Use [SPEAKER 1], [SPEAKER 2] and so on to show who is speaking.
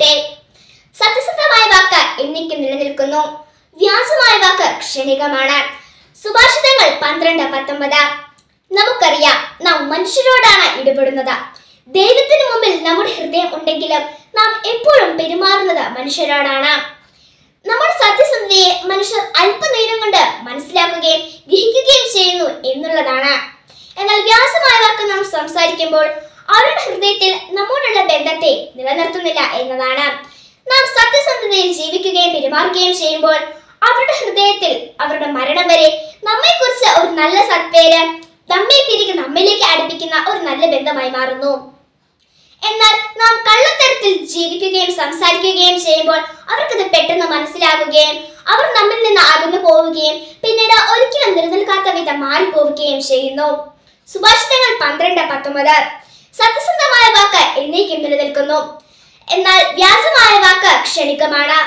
[SPEAKER 1] ചെയ്യട്ടെ. സത്യസന്ധമായ വാക്ക് എന്നേക്കും നിലനിൽക്കുന്നു, വ്യാജമായ വാക്ക് ക്ഷണികമാണ്. സുഭാഷിതങ്ങൾ 12:19. നമുക്കറിയാം, നാം മനുഷ്യരോടാണ് ഇടപെടുന്നത്. ദൈവത്തിന് മുമ്പിൽ നമ്മുടെ ഹൃദയം ഉണ്ടെങ്കിലും നാം എപ്പോഴും പെരുമാറുന്നത് മനുഷ്യരോടാണ്. നമ്മുടെ സത്യസന്ധതയെ മനുഷ്യർ അല്പനേരം കൊണ്ട് മനസ്സിലാക്കുകയും ഗ്രഹിക്കുകയും ചെയ്യുന്നു എന്നുള്ളതാണ്. എന്നാൽ വ്യാജമായ വാക്ക് നാം സംസാരിക്കുമ്പോൾ അവരുടെ ഹൃദയത്തിൽ നമ്മോടുള്ള ബന്ധത്തെ നിലനിർത്തുന്നില്ല എന്നതാണ്. നാം സത്യസന്ധതയിൽ ജീവിക്കുകയും പെരുമാറുകയും ചെയ്യുമ്പോൾ അവരുടെ ഹൃദയത്തിൽ അവരുടെ മരണം വരെ നമ്മെക്കുറിച്ച് ഒരു നല്ല സത്പേര്, നമ്മെ തിരികെ നമ്മിലേക്ക് അടുപ്പിക്കുന്ന ഒരു നല്ല ബന്ധമായി മാറുന്നു. എന്നാൽ നാം കള്ളത്തരത്തിൽ ജീവിക്കുകയും സംസാരിക്കുകയും ചെയ്യുമ്പോൾ അവർക്കത് പെട്ടെന്ന് മനസ്സിലാകുകയും അവർ നമ്മിൽ നിന്ന് അകന്നു പോവുകയും പിന്നീട് ഒരിക്കലും നിലനിൽക്കാത്ത വിധം മാറിപ്പോവുകയും ചെയ്യുന്നു. സുഭാഷിതങ്ങൾ 12:19. സത്യസന്ധമായ വാക്ക് എന്നേക്കും നിലനിൽക്കുന്നു, എന്നാൽ വ്യാജമായ വാക്ക് ക്ഷണികമാണ്.